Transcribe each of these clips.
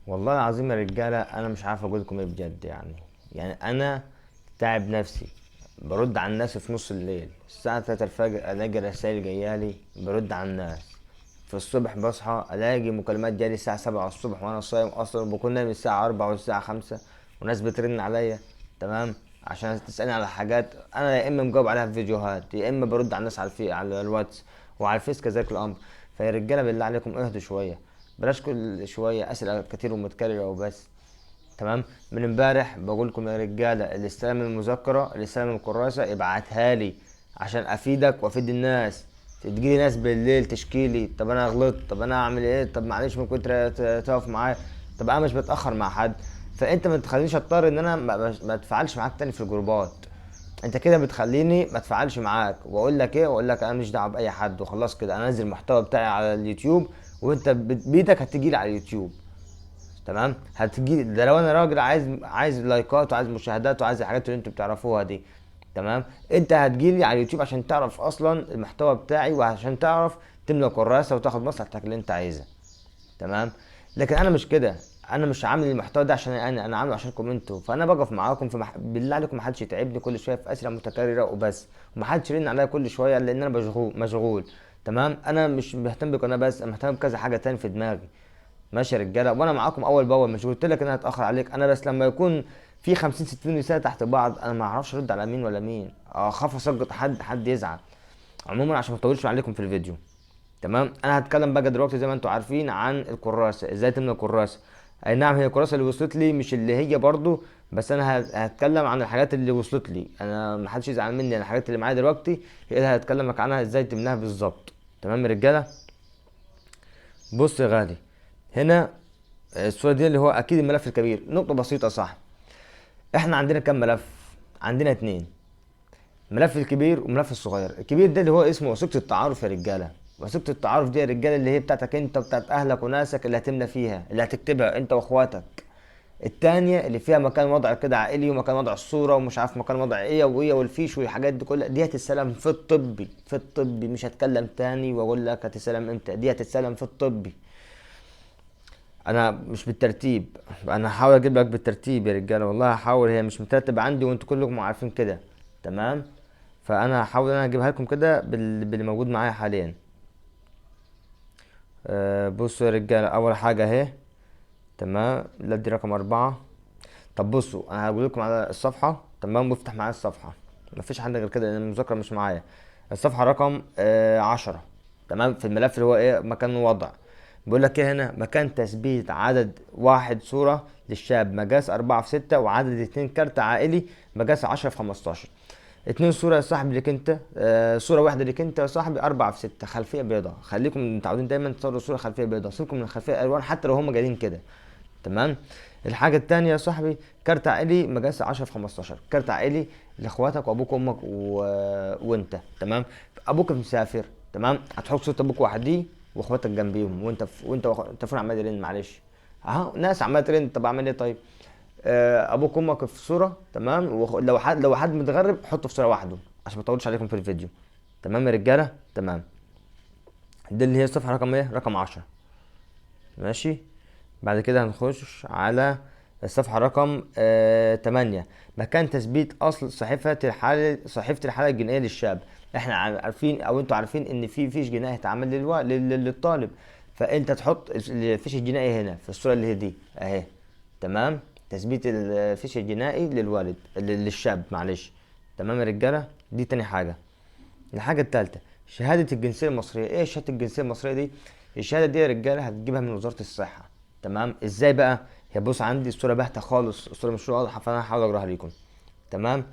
والله العظيم يا رجاله، انا مش عارف اقول لكم ايه بجد. يعني انا تعب نفسي. برد على الناس في نص الليل الساعه 3 الفجر، الاقي رسائل جايالي برد على الناس. في الصبح بصحى الاقي مكالمات جالي الساعه 7 الصبح وانا صايم اصلا، بكون نايم الساعه 4 والساعه 5، وناس بترن عليا. تمام. عشان تسالني على حاجات انا يا اما مجاوب عليها في فيديوهات، يا اما برد على الناس على الواتس وعلى الفيس كذلك الامر. فيا رجاله بالله عليكم اهدوا شويه، بلاش كل شويه اسئله كتير ومتكرره وبس. تمام. من امبارح بقول لكم يا رجاله، اللي استلم المذكره اللي استلم الكراسه ابعتها لي عشان افيدك وافيد الناس. تجيلي ناس بالليل تشكيلي، طب انا غلطت، طب انا اعمل ايه، طب معلش ممكن تقف معايا. طب انا مش بتاخر مع حد. فانت ما تخلينيش اضطر ان انا ما اتفاعلش معاك تاني في الجروبات. انت كده بتخليني ما اتفاعلش معاك، واقول لك ايه، واقول لك انا مش دعوه باي حد وخلاص كده. انا انزل المحتوى بتاعي على اليوتيوب، وانت بايدك هتجيلي على اليوتيوب. تمام. هتجي ده لو انا راجل عايز لايكات وعايز مشاهدات وعايز الحاجات اللي انتوا بتعرفوها دي. تمام. انت هتجيلي على اليوتيوب عشان تعرف اصلا المحتوى بتاعي، وعشان تعرف تملى كراسه وتاخد مصلحتك اللي انت عايزها. تمام. لكن انا مش كده. انا مش عامل المحتوى ده عشان انا عامله عشانكم انتوا. فانا بقف معاكم بالله عليكم محدش يتعبني كل شويه في اسئله متكرره وبس، ومحدش يرن عليا كل شويه لان انا مشغول. تمام. انا مش مهتم بقناه بس، انا مهتم بكذا حاجه تاني في دماغي. ماشي يا رجاله، وانا معاكم اول باول. مش قلت لك ان انا هتاخر عليك؟ انا بس لما يكون في 50 60 رساله تحت بعض انا ما اعرفش ارد على مين ولا مين، اخاف اسقط حد يزعل. عموما عشان ما اطولش عليكم في الفيديو. تمام. انا هتكلم بقى دلوقتي زي ما انتم عارفين عن الكراسه، ازاي تملى الكراسه. اي نعم، هي الكراسه اللي وصلت لي مش اللي هي برضو، بس انا هتكلم عن الحاجات اللي وصلت لي انا. ما حدش يزعل مني، الحاجات اللي معايا دلوقتي هي اللي هتكلمك عنها ازاي تملاها بالظبط. تمام يا رجاله. بص يا غالي، هنا الصورة دي اللي هو أكيد الملف الكبير. نقطة بسيطة صح. إحنا عندنا كام ملف؟ عندنا اتنين، ملف الكبير وملف الصغير. الكبير ده اللي هو اسمه وثيقة التعارف يا رجالة. وثيقة التعارف دي يا رجالة اللي هي بتاعتك أنت وبتاعت أهلك وناسك، اللي هتملى فيها، اللي هتكتبها أنت وأخواتك. التانية اللي فيها مكان وضع كده عائلي، ومكان وضع الصورة، ومش عارف مكان وضع ايه وايه والفيش والحاجات دي كلها، دي هتتسلم في الطبي. في الطبي مش هتكلم تاني واقول لك هتتسلم امتى، دي هتتسلم في الطبي. انا مش بالترتيب، انا هحاول اجيب لك بالترتيب يا رجاله، والله هحاول. هي مش مترتب عندي وانتوا كلكم عارفين كده. تمام. فانا هحاول انا اجيبها لكم كده باللي موجود معايا حاليا. بصوا يا رجاله، اول حاجه اهي. تمام. لا دي رقم 4. طب بصوا، انا هقول لكم على الصفحه. تمام. وافتح معايا الصفحه. مفيش حد غير كده لان المذاكره مش معايا. الصفحه رقم 10. تمام. في الملف اللي هو ايه مكان وضع. بيقول لك ايه هنا: مكان تثبيت عدد واحد صوره للشاب مقاس 4 في 6، وعدد 2 كارت عائلي مقاس 10 في 15. 2 صورة يا صاحبي ليك انت، صورة واحدة ليك انت يا صاحبي، 4 في 6، خلفية بيضاء. خليكم متعودين دايما تصوروا صورة خلفية بيضاء، سيبكم من الخلفية الوان حتى لو هم جايين كده. تمام. الحاجة التانية يا صاحبي: كارت عائلي مقاس 10 في 15. كارت عائلي لاخواتك وابوك وامك وانت. تمام. ابوك مسافر. تمام. هتحط صورة ابوك وحديه واخواتك جنبيهم، انت فين عمال يرن؟ معلش اهو ناس عمال ترن. طب اعمل ايه طيب؟ ابوك وامك في صورة. تمام. لو حد متغرب حطه في صورة وحده عشان ما اطولش عليكم في الفيديو. تمام يا رجالة. تمام. دي اللي هي الصفحة رقم ايه، رقم 10. ماشي. بعد كده هنخش على الصفحة رقم 8. مكان تثبيت أصل صحيفة الحالة الجنائية للشاب. احنا عارفين أو انتوا عارفين إن في فيش جنائي هيتعمل للطالب. فأنت تحط الفيش الجنائي هنا في الصورة اللي هي دي أهي. تمام. تثبيت الفيش الجنائي للوالد للشاب، معلش. تمام يا رجالة. دي تاني حاجة. الحاجة التالتة: شهادة الجنسية المصرية. ايه شهادة الجنسية المصرية دي؟ الشهادة دي يا رجالة هتجيبها من وزارة الصحة. تمام. ازاي بقى؟ هي بص عندي الصورة باهتة خالص، الصورة مش واضحة، فانا هحاول اقراها لكم. تمام.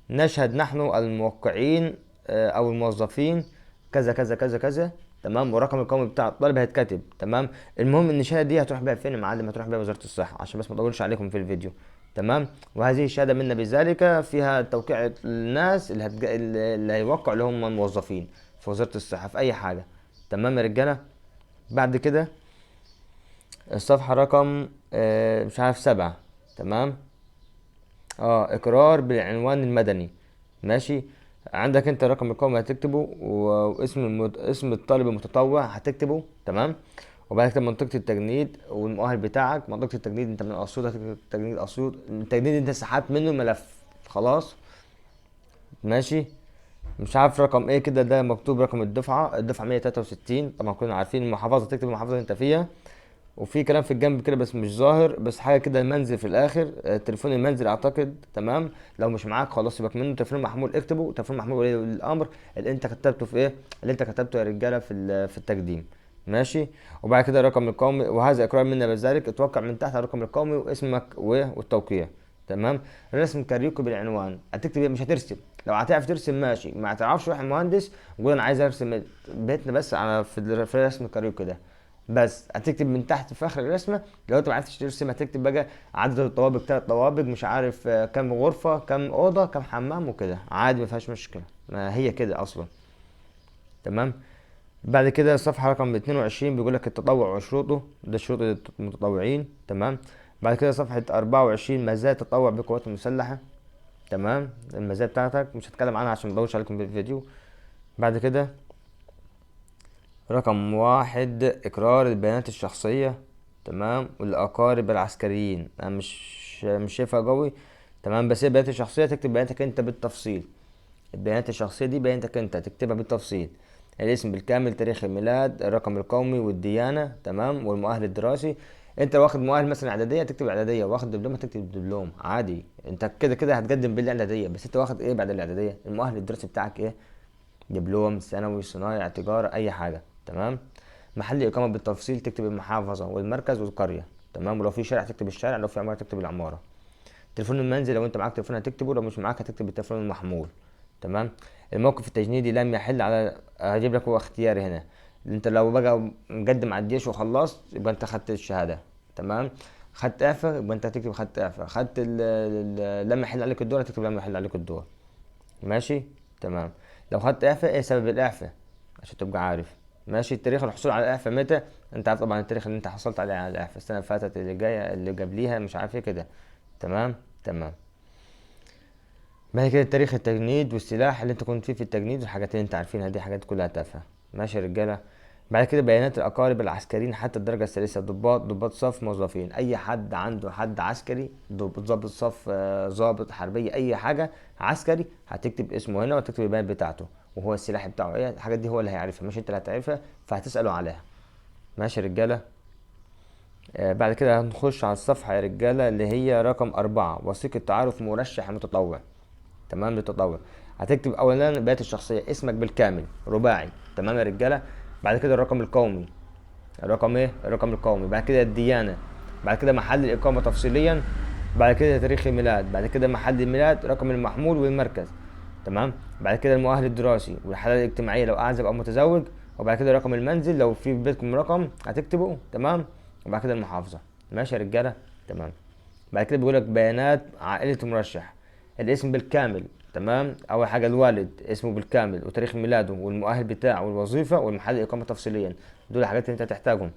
نشهد نحن الموقعين او الموظفين كذا كذا كذا كذا. تمام. والرقم القومي بتاع الطالب هيتكتب. تمام. المهم ان الشهاده دي هتروح بيها فين يا معلم؟ هتروح بيها وزاره الصحه عشان بس ما اطولش عليكم في الفيديو. تمام. وهذه الشهاده منا بذلك فيها توقيع الناس اللي هيوقعوا اللي هم الموظفين في وزاره الصحه في اي حاجه. تمام يا رجاله. بعد كده الصفحه رقم مش عارف 7. تمام. اقرار بالعنوان المدني. ماشي. عندك انت رقم القومي هتكتبه، واسم اسم الطالب المتطوع هتكتبه. تمام. وبعد كده منطقة التجنيد والمؤهل بتاعك. منطقة التجنيد انت من اسيوط هتكتب تجنيد اسيوط. التجنيد انت سحبت منه ملف خلاص. ماشي. مش عارف رقم ايه كده، ده مكتوب رقم الدفعة 163. طبعا كلنا عارفين المحافظة، تكتب المحافظة اللي انت فيها. وفي كلام في الجنب كده بس مش ظاهر، بس حاجه كده المنزل في الاخر، تليفون المنزل اعتقد. تمام. لو مش معاك خلاص سيبك منه. تليفون محمول اكتبه، تليفون محمول ولي الامر اللي انت كتبته في ايه، اللي انت كتبته يا رجاله في التقديم. ماشي. وبعد كده الرقم القومي، وهذا اقرار منا بذلك. اتوقع من تحت على الرقم القومي واسمك والتوقيع. تمام. رسم كاريوكي بالعنوان هتكتب ايه؟ مش هترسم. لو هتعرف ترسم ماشي، ما تعرفش روح المهندس وقول انا عايز ارسم بيتنا بس على في رسم الكاريوكي ده. بس هتكتب من تحت في اخر الرسمه. لو انت ما عرفتش ترسم هتكتب بقى عدد الطوابق، 3 طوابق، مش عارف كام غرفه، كام اوضه، كام حمام، وكده عادي ما فيهاش مشكله، ما هي كده اصلا. تمام. بعد كده الصفحه رقم 22 بيقول لك التطوع وشروطه، ده شروط المتطوعين. تمام. بعد كده صفحه 24 مزايا التطوع بالقوات المسلحه. تمام. المزايا بتاعتك مش هتكلم عنها عشان ما اطولش عليكم بالفيديو. بعد كده رقم 1 إقرار البيانات الشخصية. تمام. والأقارب العسكريين أنا مش شايفها قوي. تمام. بس هي البيانات الشخصية تكتب بياناتك أنت بالتفصيل. البيانات الشخصية دي بياناتك أنت تكتبها بالتفصيل. الاسم بالكامل، تاريخ الميلاد، الرقم القومي، والديانة. تمام. والمؤهل الدراسي. انت واخد مؤهل مثلا اعداديه تكتب اعداديه، واخد دبلوم تكتب دبلوم عادي. انت كده كده هتقدم بالاعداديه، بس انت واخد ايه بعد الاعداديه؟ المؤهل الدراسي بتاعك ايه؟ دبلوم، ثانوي، صنايع، تجارة، أي حاجة. تمام. محل إقامة بالتفصيل تكتب المحافظة والمركز والقرية. تمام. ولو في شارع تكتب الشارع، لو في عمارة تكتب العمارة. تليفون المنزل لو أنت معاك تليفون هتكتبه، لو مش معاك هتكتب التليفون المحمول. تمام. الموقف التجنيدي لم يحل على، هجيب لك هو اختياري هنا. أنت لو بقى مقدم على الجيش وخلصت يبقى أنت خدت الشهادة. تمام. خدت إعفاء يبقى أنت هتكتب خدت إعفاء. خدت لم يحل عليك الدور هتكتب لم يحل عليك الدور. ماشي. تمام. لو خدت اعفاء ايه سبب الاعفاء عشان تبقى عارف. ماشي. تاريخ الحصول على الاعفاء متى؟ انت عارف طبعا التاريخ اللي انت حصلت عليه على الاعفاء، السنه اللي فاتت، اللي جايه، اللي قبليها، مش عارف ايه كده. تمام. تمام. بعد كده تاريخ التجنيد والسلاح اللي انت كنت فيه في التجنيد، والحاجات اللي انت عارفينها دي حاجات كلها تافهه. ماشي يا رجاله. بعد كده بيانات الاقارب العسكريين حتى الدرجه الثالثه، ضباط صف، موظفين، اي حد عنده حد عسكري، ضابط صف، ضابط حربيه، اي حاجه عسكري هتكتب اسمه هنا وتكتب البيانات بتاعته وهو السلاح بتاعه ايه. الحاجات دي هو اللي هيعرفها مش انت اللي هتعرفها، فهتساله عليها. ماشي يا رجاله. بعد كده هنخش على الصفحه يا رجاله اللي هي رقم 4، وثيقه تعارف مرشح متطوع. تمام. للتطوع هتكتب اولا البيانات الشخصيه، اسمك بالكامل رباعي. تمام يا رجاله. بعد كده الرقم القومي، الرقم ايه؟ الرقم القومي. بعد كده الديانه. بعد كده محل الاقامه تفصيليا. بعد كده تاريخ الميلاد. بعد كده محل الميلاد، رقم المحمول، والمركز. تمام. بعد كده المؤهل الدراسي والحاله الاجتماعيه لو اعزب او متزوج. وبعد كده رقم المنزل لو في بيتكم رقم هتكتبه. تمام. وبعد كده المحافظه. ماشي يا رجاله. تمام. بعد كده بيقول لك بيانات عائله المرشح، الاسم بالكامل. تمام. اول حاجه الوالد اسمه بالكامل وتاريخ ميلاده والمؤهل بتاعه والوظيفه والمحل الاقامه تفصيليا. دول الحاجات اللي انت هتحتاجهم.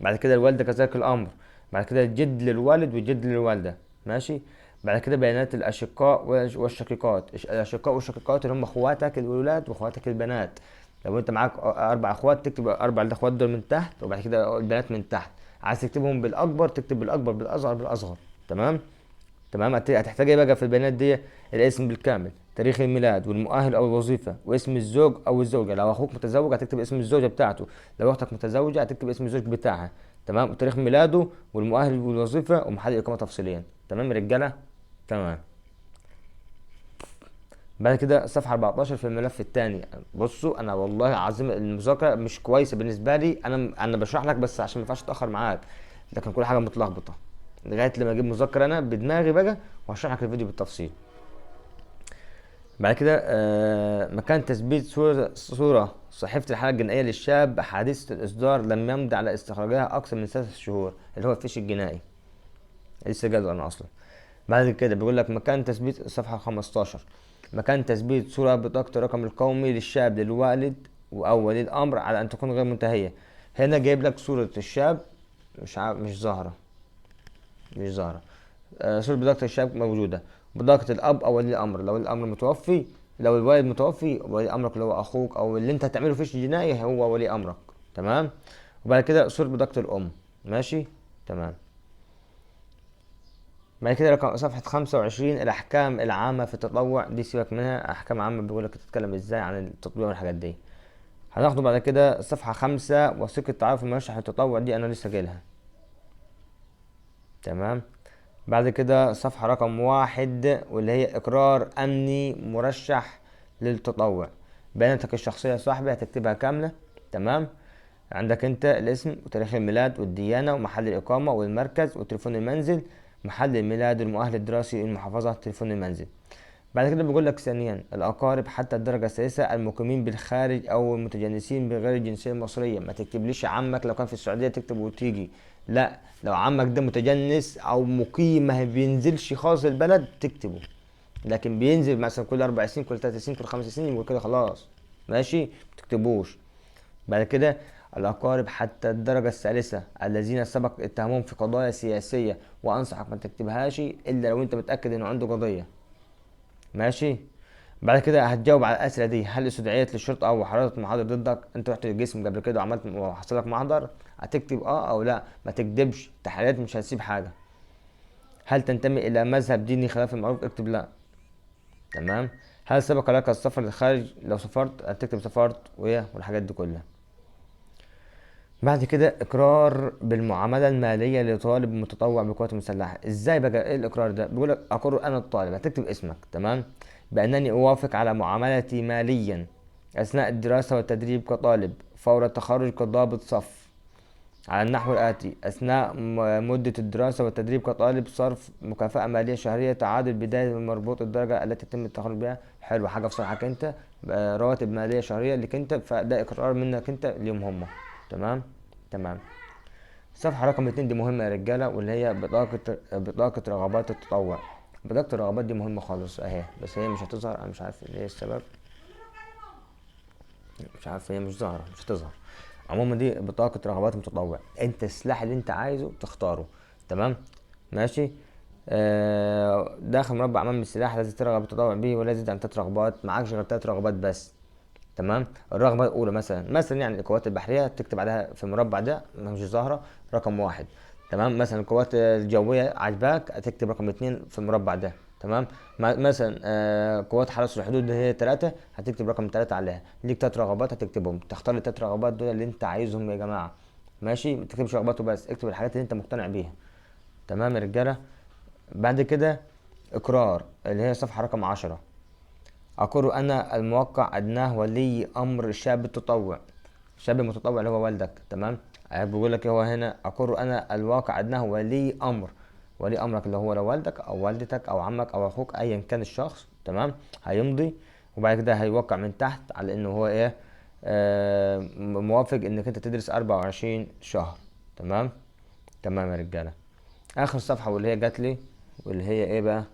بعد كده الوالده كذلك الامر. بعد كده الجد للوالد والجد للوالده. ماشي. بعد كده بيانات الاشقاء والشقيقات. الاشقاء والشقيقات اللي هم اخواتك الولاد واخواتك البنات. لو انت معاك 4 اخوات تكتب 4 الاخوات دول من تحت، وبعد كده البنات من تحت. عايز تكتبهم بالاكبر تكتب بالاكبر، بالاصغر بالاصغر. تمام. تمام. هتحتاج ايه بقى في البيانات دي؟ الاسم بالكامل، تاريخ الميلاد، والمؤهل او الوظيفه، واسم الزوج او الزوجه. لو اخوك متزوج هتكتب اسم الزوجه بتاعته، لو اختك متزوجه هتكتب اسم الزوج بتاعها. تمام. وتاريخ ميلاده والمؤهل والوظيفه ومحل الاقامه تفصيليا. تمام يا رجاله. تمام. بعد كده صفحه 14 في الملف الثاني. بصوا انا والله العظيم المذاكره مش كويسه بالنسبه لي، انا بشرح لك بس عشان ما ينفعش اتاخر معاك، لكن كل حاجه متلخبطه لغايه لما اجيب مذكر انا بدماغي بقى وهشرح لك الفيديو بالتفصيل. بعد كده مكان تثبيت صورة صحيفة الحالة الجنائية للشاب حديث الإصدار لم يمضي على استخراجها أكثر من 3 شهور، اللي هو الفيش الجنائي لسه جدول أنا أصلا. بعد كده بيقول لك مكان تثبيت الصفحة 15، مكان تثبيت صورة بطاقة الرقم القومي للشاب للوالد أو ولي الأمر على أن تكون غير منتهية. هنا جايب لك صورة الشاب مش ظاهرة، مش ظاهرة. صورة بطاقة الشاب موجودة، بطاقة الأب أو ولي الأمر لو الأمر متوفي، لو الوالد متوفي ولي أمرك اللي هو أخوك أو اللي أنت هتعمله فيش جنائي هو ولي أمرك. تمام. وبعد كده اصول بطاقة الام. ماشي تمام. بعد كده رقم صفحة 25 الأحكام العامة في التطوع، دي سيبك منها، أحكام عامة بيقولك تتكلم ازاي عن التطوع والحاجات دي. هناخده بعد كده صفحة 5 وثيقة تعارف المرشح للتطوع، دي أنا لسه جايلها. تمام. بعد كده صفحة رقم 1 واللي هي إقرار أمني مرشح للتطوع. بياناتك الشخصية يا صاحبي هتكتبها كاملة. تمام. عندك انت الاسم وتاريخ الميلاد والديانة ومحل الإقامة والمركز وتليفون المنزل، محل الميلاد والمؤهل الدراسي المحافظة تليفون المنزل. بعد كده بيقول لك ثانيا الأقارب حتى الدرجة الثالثة المقيمين بالخارج أو المتجنسين بغير الجنسية المصرية. ما تكتبليش عمك لو كان في السعودية تكتب وتيجي، لا، لو عمك ده متجنس أو مقيم ما بينزلش خالص البلد تكتبه، لكن بينزل مثلا كل 4 سنين كل 3 سنين كل 5 سنين يبقى كده خلاص ماشي متكتبوش. بعد كده الأقارب حتى الدرجة الثالثة الذين سبق اتهامهم في قضايا سياسية، وأنصحك ما تكتبهاش إلا لو أنت متأكد إنه عنده قضية. ماشي. بعد كده هتجاوب على الأسئلة دي: هل استدعيت للشرطة أو حضرت محاضر ضدك؟ أنت رحت الجسم قبل كده وعملت وحصل لك محضر؟ هتكتب اه أو لا، ما تكدبش، تحليلات مش هتسيب حاجة. هل تنتمي إلى مذهب ديني خلاف المعروف؟ اكتب لا. تمام. هل سبق لك السفر للخارج؟ لو سافرت هتكتب سافرت والحاجات دي كلها. بعد كده اقرار بالمعامله الماليه لطالب متطوع بالقوات المسلحه. ازاي بقى ايه الاقرار ده؟ بيقول لك اقر انا الطالب، هتكتب اسمك تمام، بانني اوافق على معاملتي ماليا اثناء الدراسه والتدريب كطالب فور التخرج كضابط صف على النحو الآتي: أثناء مدة الدراسة والتدريب كطالب صرف مكافأة مالية شهرية تعادل بداية مربوط الدرجة التي يتم التخرج بها. حلو، حاجة في صالحك أنت، رواتب مالية شهرية لك أنت، فده إقرار منك أنت ليهم هم. تمام. تمام. صفحة رقم 2 دي مهمة يا رجالة، واللي هي بطاقة رغبات التطوع. بطاقة الرغبات دي مهمة خالص أهي، بس هي مش هتظهر، أنا مش عارف ليه السبب، مش عارف، هي مش ظاهرة، مش هتظهر. عموما دي بطاقة رغبات المتطوع، انت السلاح اللي انت عايزه تختاره. تمام. ماشي. داخل مربع امام السلاح الذي ترغب التطوع به ولا يزيد عن 3 رغبات، معكش غير 3 رغبات بس. تمام. الرغبة الأولى مثلا يعني القوات البحرية تكتب عليها في المربع ده مش ظاهرة رقم 1. تمام. مثلا القوات الجوية عجباك هتكتب رقم 2 في المربع ده. تمام. مثلا قوات حرس الحدود اللي هي 3 هتكتب رقم 3 عليها. ليك 3 رغبات هتكتبهم، تختار ال3 رغبات دول اللي انت عايزهم يا جماعة. ماشي. ما تكتبش رغباته بس، اكتب الحاجات اللي انت مقتنع بيها. تمام يا رجالة. بعد كده اقرار اللي هي صفحة رقم 10: أقر أنا الموقع أدناه ولي أمر الشاب التطوع. الشاب المتطوع اللي هو والدك. تمام. بيقول لك هو هنا: أقر أنا الواقع أدناه ولي أمر، ولي أمرك اللي هو لو والدك أو والدتك أو عمك أو أخوك أيا كان الشخص. تمام. هيمضي وبعد كده هيوقع من تحت على إنه هو إيه، موافق إنك أنت تدرس 24 شهر. تمام. تمام يا رجالة. آخر صفحة واللي هي جات لي واللي هي إيه بقى: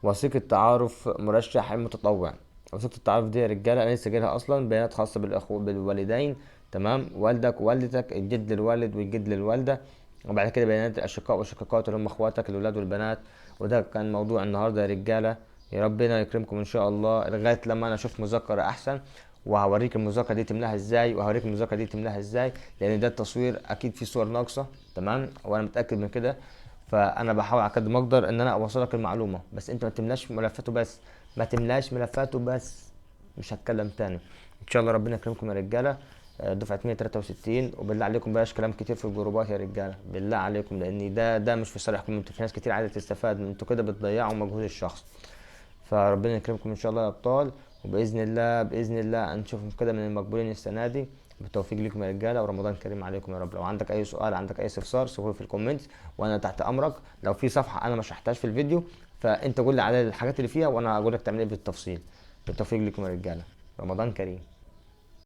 وثيقة تعارف مرشح المتطوع. وثيقة التعارف دي يا رجالة أنا لسه جايلها أصلا، بيانات خاصة بالأخو بالوالدين. تمام. والدك ووالدتك، الجد للوالد والجد للوالدة، وبعد كده بيانات الأشقاء والشقيقات اللي هم أخواتك الولاد والبنات. وده كان موضوع النهاردة يا رجالة. يا ربنا يكرمكم إن شاء الله لغاية لما أنا أشوف مذكرة أحسن، وهوريك المذاكرة دي تملاها ازاي، وهوريك المذاكرة دي تملاها ازاي، لان ده التصوير اكيد فيه صور ناقصة. تمام. وانا متأكد من كده، فانا بحاول على قد ما اقدر ان انا اوصلك المعلومة، بس انت ما تملاش ملفاته بس، ما تملاش ملفاته بس. مش هتكلم تاني ان شاء الله. ربنا يكرمكم يا رجالة. دفعة 163. وبالله عليكم بلاش كلام كتير في الجروبات يا رجالة، بالله عليكم، لان ده مش في صالحكم انتوا، في ناس كتير عايزة تستفاد، انتوا كده بتضيعوا مجهود الشخص. فربنا يكرمكم ان شاء الله يا ابطال، وباذن الله باذن الله نشوفكم كده من المقبولين السنه دي. بالتوفيق لكم يا رجاله، ورمضان كريم عليكم يا رب. لو عندك اي سؤال، عندك اي استفسار، سيبه في الكومنتس وانا تحت امرك. لو في صفحه انا ما شرحتهاش في الفيديو فانت قول لي على الحاجات اللي فيها وانا اقول لك تعمل ايه بالتفصيل. بالتوفيق لكم يا رجاله، رمضان كريم.